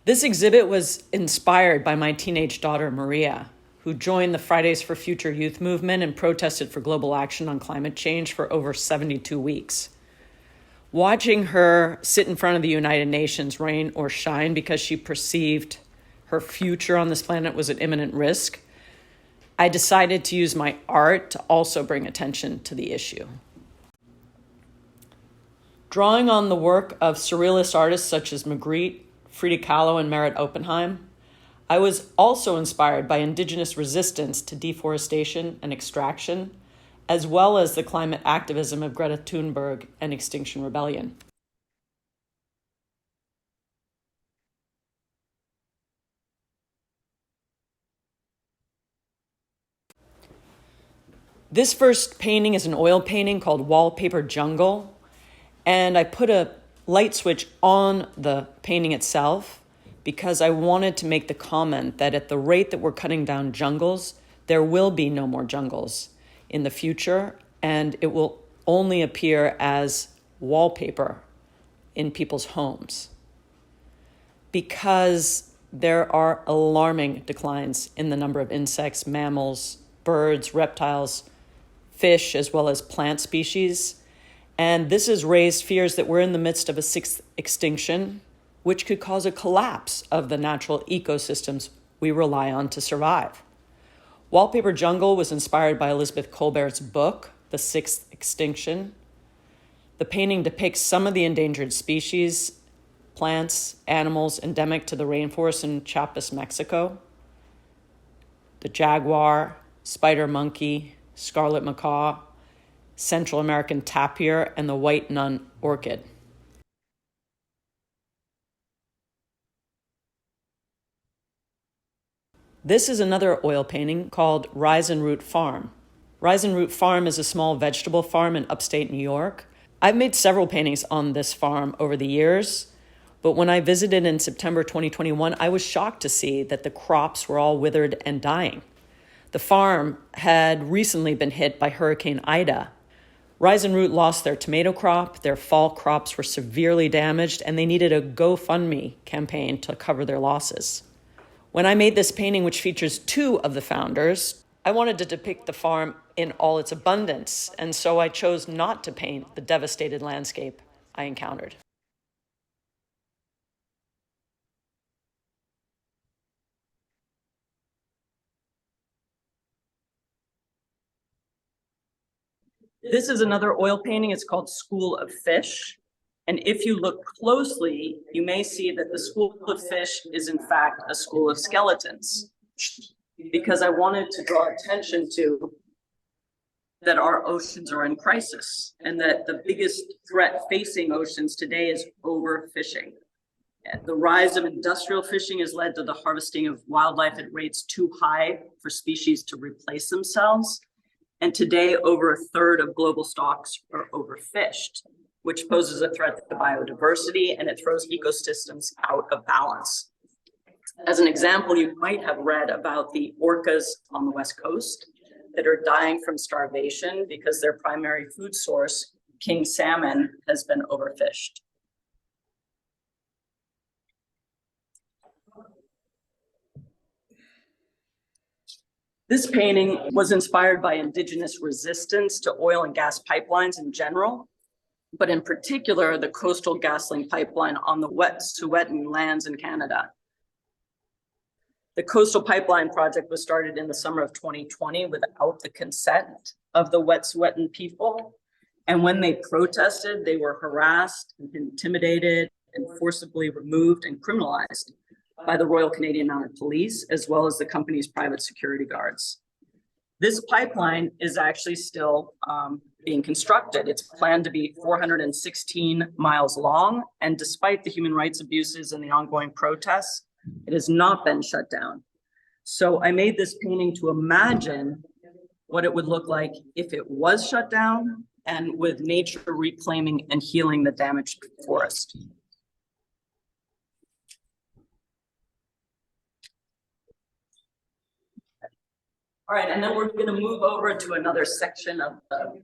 This exhibit was inspired by my teenage daughter, Maria, who joined the Fridays for Future youth movement and protested for global action on climate change for over 72 weeks. Watching her sit in front of the United Nations, rain or shine, because she perceived her future on this planet was at imminent risk, I decided to use my art to also bring attention to the issue. Drawing on the work of surrealist artists such as Magritte, Frida Kahlo, and Merritt Oppenheim, I was also inspired by indigenous resistance to deforestation and extraction, as well as the climate activism of Greta Thunberg and Extinction Rebellion. This first painting is an oil painting called Wallpaper Jungle, and I put a light switch on the painting itself because I wanted to make the comment that at the rate that we're cutting down jungles, there will be no more jungles in the future, and it will only appear as wallpaper in people's homes because there are alarming declines in the number of insects, mammals, birds, reptiles, fish, as well as plant species. And this has raised fears that we're in the midst of a sixth extinction, which could cause a collapse of the natural ecosystems we rely on to survive. Wallpaper Jungle was inspired by Elizabeth Colbert's book, The Sixth Extinction. The painting depicts some of the endangered species, plants, animals endemic to the rainforest in Chiapas, Mexico. The jaguar, spider monkey, scarlet macaw, Central American tapir, and the white nun orchid. This is another oil painting called Rise and Root Farm. Rise and Root Farm is a small vegetable farm in upstate New York. I've made several paintings on this farm over the years, but when I visited in September 2021, I was shocked to see that the crops were all withered and dying. The farm had recently been hit by Hurricane Ida. Rise and Root lost their tomato crop, their fall crops were severely damaged, and they needed a GoFundMe campaign to cover their losses. When I made this painting, which features two of the founders, I wanted to depict the farm in all its abundance, and so I chose not to paint the devastated landscape I encountered. This is another oil painting. It's called School of Fish. And if you look closely, you may see that the School of Fish is in fact a school of skeletons, because I wanted to draw attention to that our oceans are in crisis and that the biggest threat facing oceans today is overfishing. The rise of industrial fishing has led to the harvesting of wildlife at rates too high for species to replace themselves. And today, over a third of global stocks are overfished, which poses a threat to biodiversity, and it throws ecosystems out of balance. As an example, you might have read about the orcas on the West Coast that are dying from starvation because their primary food source, king salmon, has been overfished. This painting was inspired by indigenous resistance to oil and gas pipelines in general, but in particular, the Coastal GasLink pipeline on the Wet'suwet'en lands in Canada. The Coastal Pipeline project was started in the summer of 2020 without the consent of the Wet'suwet'en people. And when they protested, they were harassed, intimidated, and forcibly removed and criminalized by the Royal Canadian Mounted Police, as well as the company's private security guards. This pipeline is actually still being constructed. It's planned to be 416 miles long, and despite the human rights abuses and the ongoing protests, it has not been shut down. So I made this painting to imagine what it would look like if it was shut down, and with nature reclaiming and healing the damaged forest. All right, and then we're going to move over to another section of the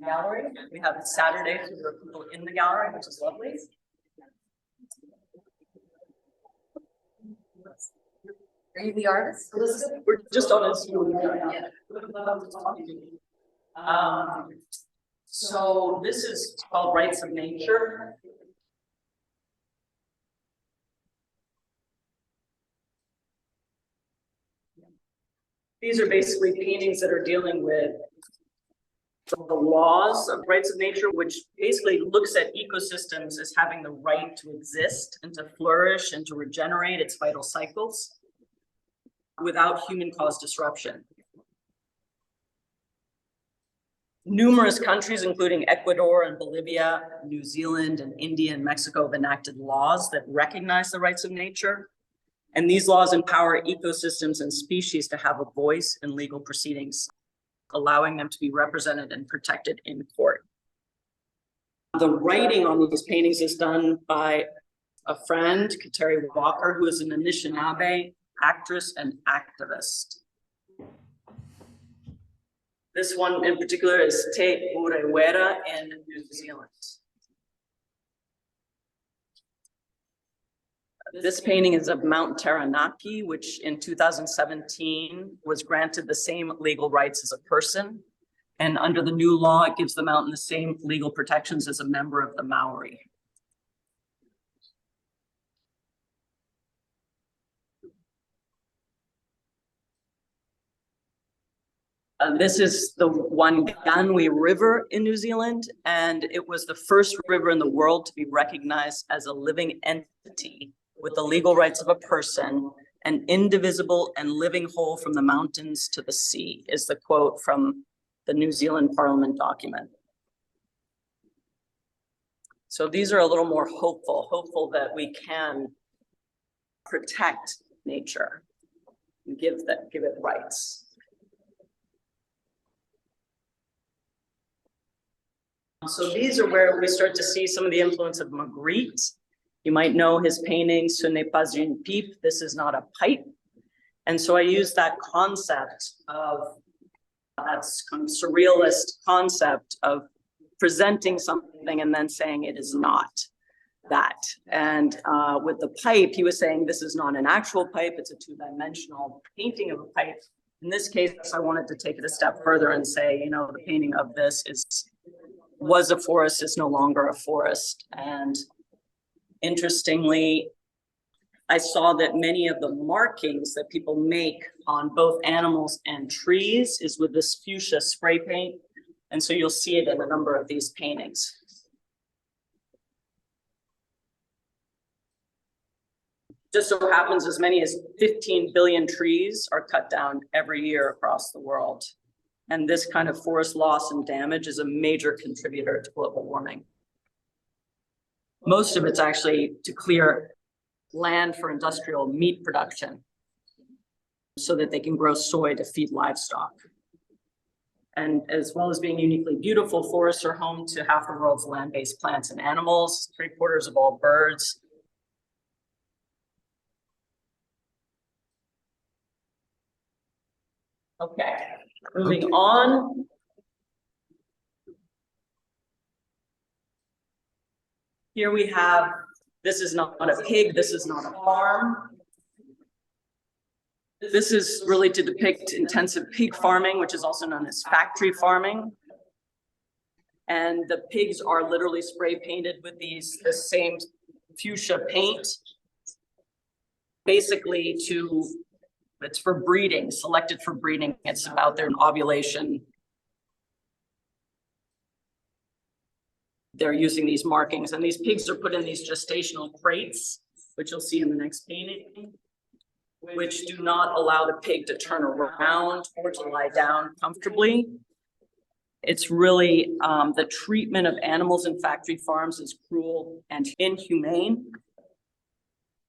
gallery. We have Saturday, so there are people in the gallery, which is lovely. Are you the artist? We're just on a Zoom. Yeah. So this is called Rights of Nature. These are basically paintings that are dealing with the laws of rights of nature, which basically looks at ecosystems as having the right to exist and to flourish and to regenerate its vital cycles without human-caused disruption. Numerous countries, including Ecuador and Bolivia, New Zealand and India and Mexico, have enacted laws that recognize the rights of nature. And these laws empower ecosystems and species to have a voice in legal proceedings, allowing them to be represented and protected in court. The writing on these paintings is done by a friend, Kateri Walker, who is an Anishinaabe actress and activist. This one in particular is Te Urewera in New Zealand. This painting is of Mount Taranaki, which in 2017 was granted the same legal rights as a person. And under the new law, it gives the mountain the same legal protections as a member of the Maori. This is the Wanganui River in New Zealand, and it was the first river in the world to be recognized as a living entity with the legal rights of a person, and indivisible and living whole from the mountains to the sea, is the quote from the New Zealand Parliament document. So these are a little more hopeful that we can protect nature and give it rights. So these are where we start to see some of the influence of Magritte. You might know his painting, Ce n'est pas une pipe, this is not a pipe. And so I use that concept of, that's kind of surrealist concept of presenting something and then saying it is not that. And with the pipe, he was saying this is not an actual pipe, it's a two-dimensional painting of a pipe. In this case, I wanted to take it a step further and say, you know, the painting of this was a forest, is no longer a forest. And interestingly, I saw that many of the markings that people make on both animals and trees is with this fuchsia spray paint. And so you'll see it in a number of these paintings. Just so happens as many as 15 billion trees are cut down every year across the world. And this kind of forest loss and damage is a major contributor to global warming. Most of it's actually to clear land for industrial meat production so that they can grow soy to feed livestock. And as well as being uniquely beautiful, forests are home to half the world's land-based plants and animals, 3/4 of all birds. Okay, moving on. Here we have, this is not a pig, this is not a farm. This is really to depict intensive pig farming, which is also known as factory farming. And the pigs are literally spray painted with the same fuchsia paint, basically it's for breeding, selected for breeding. It's about their ovulation. They're using these markings, and these pigs are put in these gestational crates, which you'll see in the next painting, which do not allow the pig to turn around or to lie down comfortably. It's really the treatment of animals in factory farms is cruel and inhumane.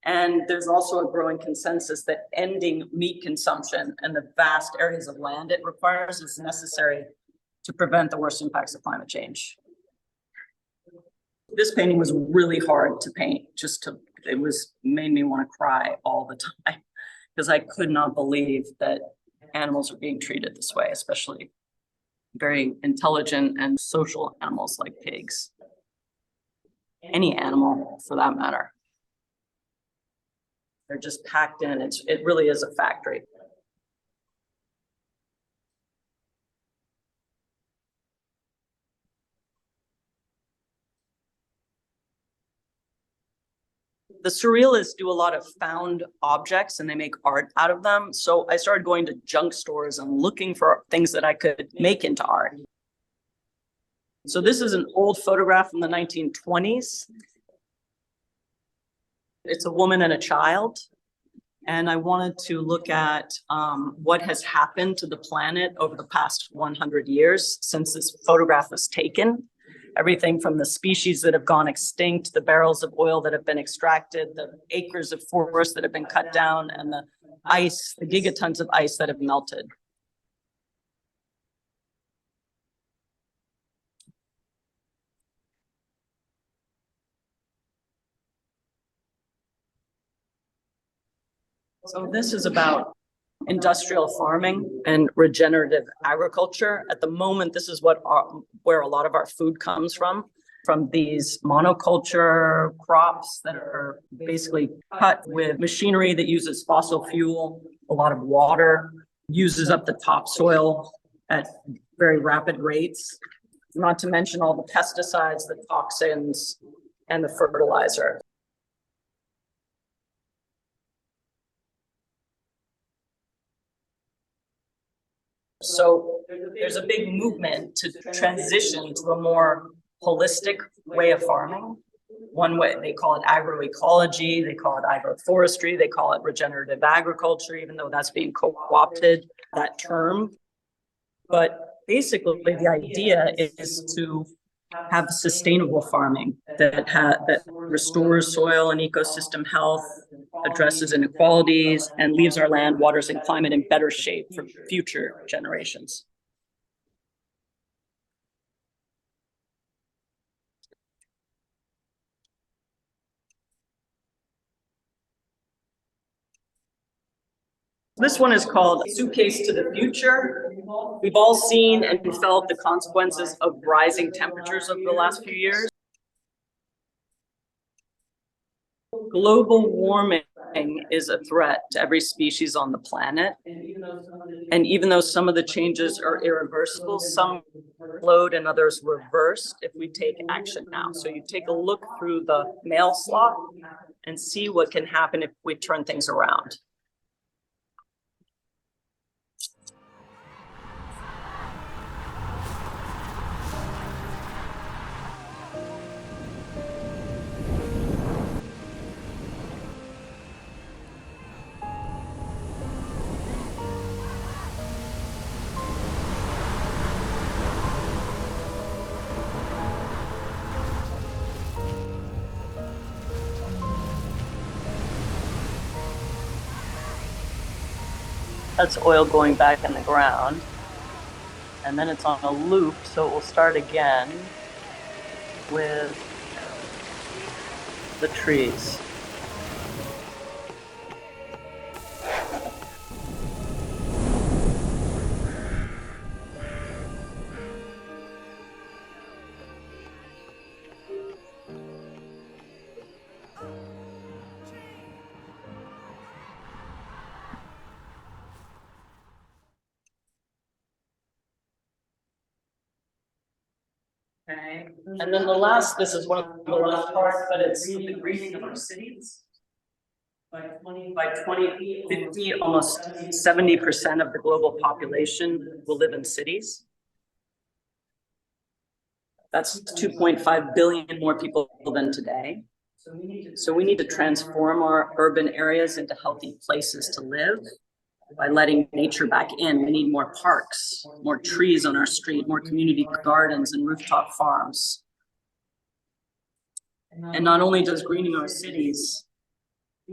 And there's also a growing consensus that ending meat consumption and the vast areas of land it requires is necessary to prevent the worst impacts of climate change. This painting was really hard to paint, made me want to cry all the time because I could not believe that animals are being treated this way, especially very intelligent and social animals like pigs. Any animal for that matter. They're just packed in. It really is a factory. The surrealists do a lot of found objects and they make art out of them. So I started going to junk stores and looking for things that I could make into art. So this is an old photograph from the 1920s. It's a woman and a child. And I wanted to look at what has happened to the planet over the past 100 years since this photograph was taken. Everything from the species that have gone extinct, the barrels of oil that have been extracted, the acres of forest that have been cut down, and the ice, the gigatons of ice that have melted. So this is about industrial farming and regenerative agriculture. At the moment, this is where a lot of our food comes from these monoculture crops that are basically cut with machinery that uses fossil fuel, a lot of water, uses up the topsoil at very rapid rates, not to mention all the pesticides, the toxins, and the fertilizer. So there's a big movement to transition to a more holistic way of farming. One way, they call it agroecology, they call it agroforestry, they call it regenerative agriculture, even though that's being co-opted, that term. But basically the idea is to have sustainable farming that restores soil and ecosystem health, addresses inequalities, and leaves our land, waters, and climate in better shape for future generations. This one is called Suitcase to the Future. We've all seen and felt the consequences of rising temperatures over the last few years. Global warming is a threat to every species on the planet. And even though some of the changes are irreversible, some slowed and others reversed if we take action now. So you take a look through the mail slot and see what can happen if we turn things around. That's oil going back in the ground. And then it's on a loop, so it will start again with the trees. Okay, and then this is one of the last parts, but it's the greening of our cities. By 2050, almost 70% of the global population will live in cities. That's 2.5 billion more people than today. So we need to transform our urban areas into healthy places to live. By letting nature back in, we need more parks, more trees on our street, more community gardens and rooftop farms. And not only does greening our cities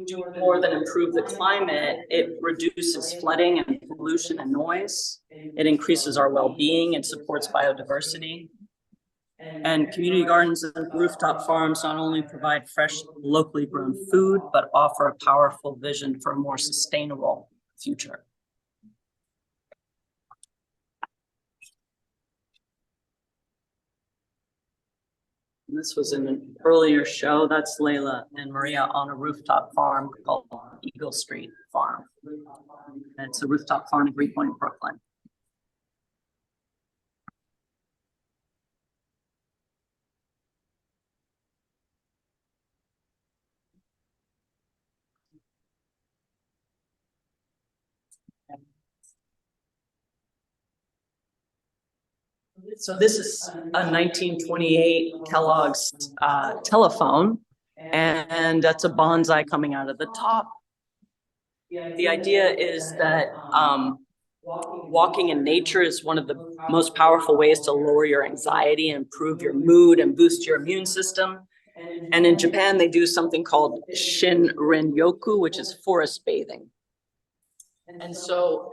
do more than improve the climate, it reduces flooding and pollution and noise. It increases our well-being and supports biodiversity. And community gardens and rooftop farms not only provide fresh, locally grown food, but offer a powerful vision for a more sustainable future. And this was in an earlier show. That's Layla and Maria on a rooftop farm called Eagle Street Farm. And it's a rooftop farm in Greenpoint, Brooklyn. So this is a 1928 Kellogg's telephone, and that's a bonsai coming out of the top. The idea is that walking in nature is one of the most powerful ways to lower your anxiety, improve your mood, and boost your immune system. And in Japan, they do something called Shinrin-yoku, which is forest bathing. And so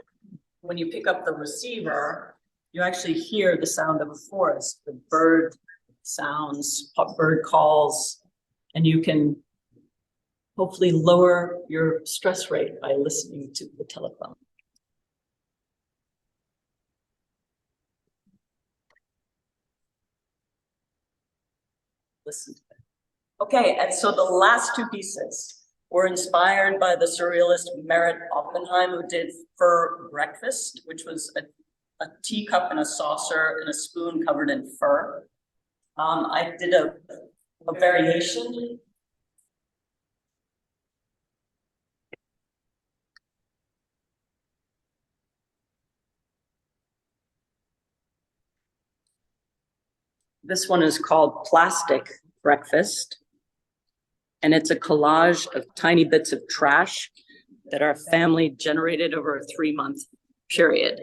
when you pick up the receiver, you actually hear the sound of a forest, the bird sounds, bird calls, and you can hopefully lower your stress rate by listening to the telephone. Listen to it. Okay, and so the last two pieces were inspired by the surrealist Merritt Oppenheim, who did fur breakfast, which was a teacup and a saucer and a spoon covered in fur. I did a variation. This one is called Plastic Breakfast. And it's a collage of tiny bits of trash that our family generated over a 3-month period.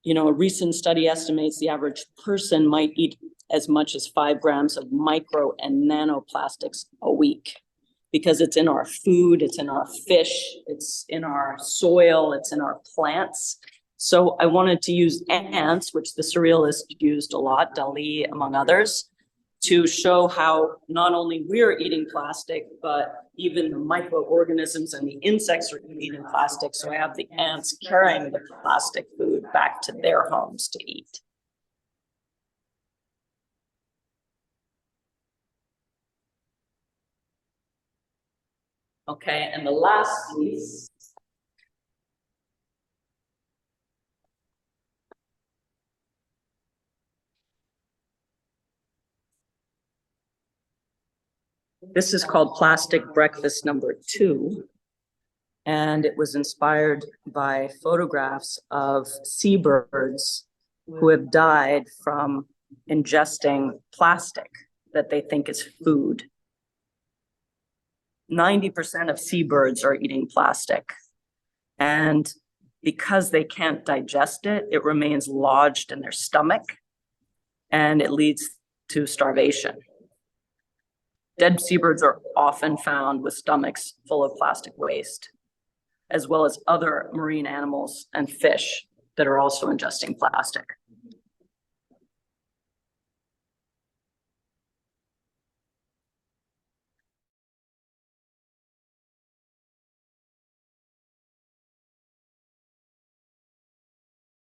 You know, a recent study estimates the average person might eat as much as 5 grams of micro and nanoplastics a week, because it's in our food, it's in our fish, it's in our soil, it's in our plants. So I wanted to use ants, which the surrealists used a lot, Dali among others, to show how not only we're eating plastic, but even the microorganisms and the insects are eating plastic. So I have the ants carrying the plastic food back to their homes to eat. Okay, and the last piece. This is called Plastic Breakfast number 2. And it was inspired by photographs of seabirds who have died from ingesting plastic that they think is food. 90% of seabirds are eating plastic. And because they can't digest it, it remains lodged in their stomach, and it leads to starvation. Dead seabirds are often found with stomachs full of plastic waste, as well as other marine animals and fish that are also ingesting plastic.